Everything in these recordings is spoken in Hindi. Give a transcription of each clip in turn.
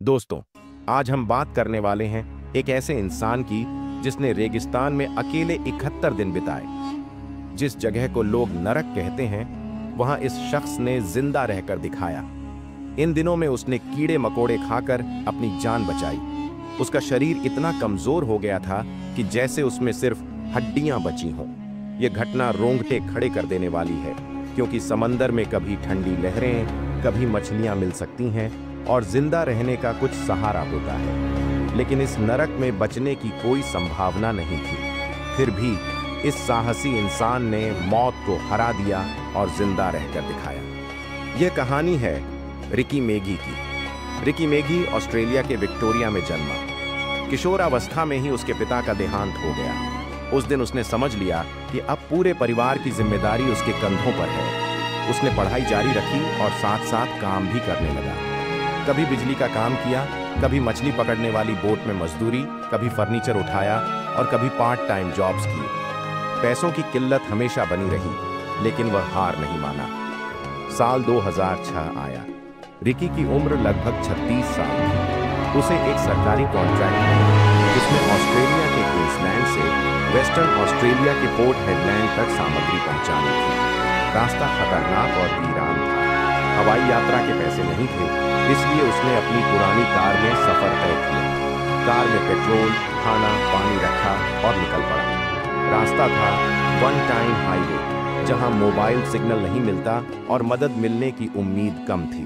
दोस्तों, आज हम बात करने वाले हैं एक ऐसे इंसान की जिसने रेगिस्तान में अकेले 71 दिन बिताए। जिस जगह को लोग नरक कहते हैं, वहां इस शख्स ने जिंदा रहकर दिखाया। इन दिनों में उसने कीड़े मकोड़े खाकर अपनी जान बचाई। उसका शरीर इतना कमजोर हो गया था कि जैसे उसमें सिर्फ हड्डियां बची हों। यह घटना रोंगटे खड़े कर देने वाली है, क्योंकि समंदर में कभी ठंडी लहरें, कभी मछलियां मिल सकती हैं और जिंदा रहने का कुछ सहारा होता है, लेकिन इस नरक में बचने की कोई संभावना नहीं थी। फिर भी इस साहसी इंसान ने मौत को हरा दिया और जिंदा रहकर दिखाया। यह कहानी है रिकी मैगी की। रिकी मैगी ऑस्ट्रेलिया के विक्टोरिया में जन्मा। किशोरावस्था में ही उसके पिता का देहांत हो गया। उस दिन उसने समझ लिया कि अब पूरे परिवार की जिम्मेदारी उसके कंधों पर है। उसने पढ़ाई जारी रखी और साथ साथ काम भी करने लगा। कभी बिजली का काम किया, कभी मछली पकड़ने वाली बोट में मजदूरी, कभी फर्नीचर उठाया और कभी पार्ट टाइम जॉब्स किए। पैसों की किल्लत हमेशा बनी रही, लेकिन वह हार नहीं माना। साल 2006 आया। रिकी की उम्र लगभग 36 साल थी। उसे एक सरकारी कॉन्ट्रैक्ट मिला, जिसमें ऑस्ट्रेलिया के क्वींसलैंड से वेस्टर्न ऑस्ट्रेलिया के पोर्ट हेडलैंड तक सामग्री पहुंचानी थी। रास्ता खतरनाक और वीरान था। हवाई यात्रा के पैसे नहीं थे, इसलिए उसने अपनी पुरानी कार में सफर तय किया। कार में पेट्रोल, खाना, पानी रखा और निकल पड़ा। रास्ता था वन टाइम हाईवे, जहां मोबाइल सिग्नल नहीं मिलता और मदद मिलने की उम्मीद कम थी।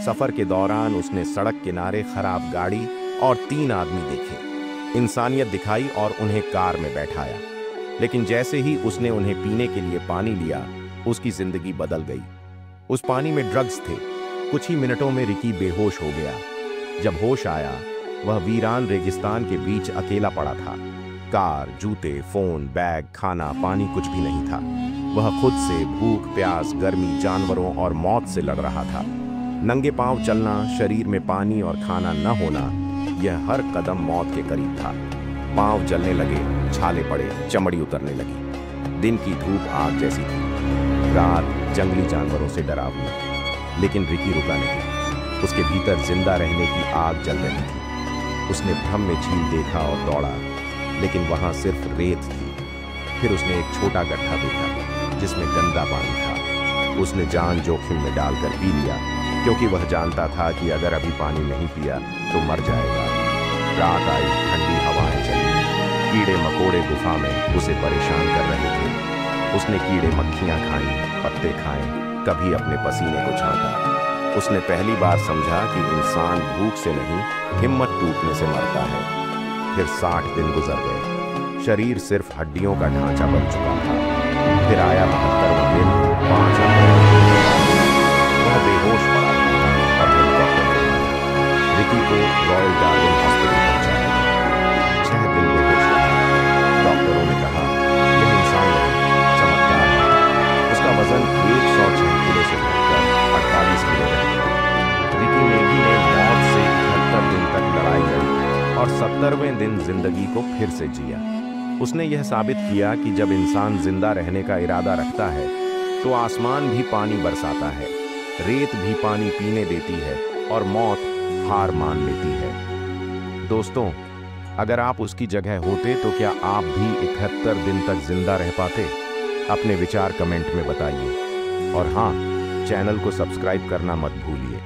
सफर के दौरान उसने सड़क किनारे खराब गाड़ी और 3 आदमी देखे। इंसानियत दिखाई और उन्हें कार में बैठाया, लेकिन जैसे ही उसने उन्हें पीने के लिए पानी लिया, उसकी जिंदगी बदल गई। उस पानी में ड्रग्स थे। कुछ ही मिनटों में रिकी बेहोश हो गया। जब होश आया, वह वीरान रेगिस्तान के बीच अकेला पड़ा था। कार, जूते, फोन, बैग, खाना, पानी कुछ भी नहीं था। वह खुद से भूख, प्यास, गर्मी, जानवरों और मौत से लड़ रहा था। नंगे पांव चलना, शरीर में पानी और खाना न होना, यह हर कदम मौत के करीब था। पांव जलने लगे, छाले पड़े, चमड़ी उतरने लगी। दिन की धूप आग जैसी थी, रात जंगली जानवरों से डरावनी। लेकिन रिकी रुका नहीं। उसके भीतर जिंदा रहने की आग जल रही थी। उसने भ्रम में झील देखा और दौड़ा, लेकिन वहां सिर्फ रेत थी। फिर उसने एक छोटा गड्ढा देखा, जिसमें गंदा पानी था। उसने जान जोखिम में डालकर पी लिया, क्योंकि वह जानता था कि अगर अभी पानी नहीं पिया तो मर जाएगा। रात आई, ठंडी हवाएं चली। कीड़े मकोड़े गुफा में उसे परेशान कर रहे थे। उसने कीड़े मक्खियां खाई, पत्ते खाए, कभी अपने पसीने को झांका। उसने पहली बार समझा कि इंसान भूख से नहीं, हिम्मत टूटने से मरता है। फिर 60 दिन गुजर गए। शरीर सिर्फ हड्डियों का ढांचा बन चुका था। फिर आया 72वां दिन, 5 अप्रैल। वह बेहोश पड़ा था और हेलीकॉप्टर में आया। रिकी को रॉयल डार्विन हॉस्पिटल पहुंचाया गया। 6 दिन बेहोश रहा। डॉक्टरों ने कहा, यह इंसान नहीं, चमत्कार है। उसका वजन 106 किलो से घटकर 48 किलो रह गया। रिकी मैगी ने मौत से 71 दिन तक लड़ाई लड़ी और 70वें दिन जिंदगी को फिर से जिया। उसने यह साबित किया कि जब इंसान जिंदा रहने का इरादा रखता है, तो आसमान भी पानी बरसाता है, रेत भी पानी पीने देती है और मौत हार मान लेती है। दोस्तों, अगर आप उसकी जगह होते तो क्या आप भी 71 दिन तक जिंदा रह पाते? अपने विचार कमेंट में बताइए। और हाँ, चैनल को सब्सक्राइब करना मत भूलिए।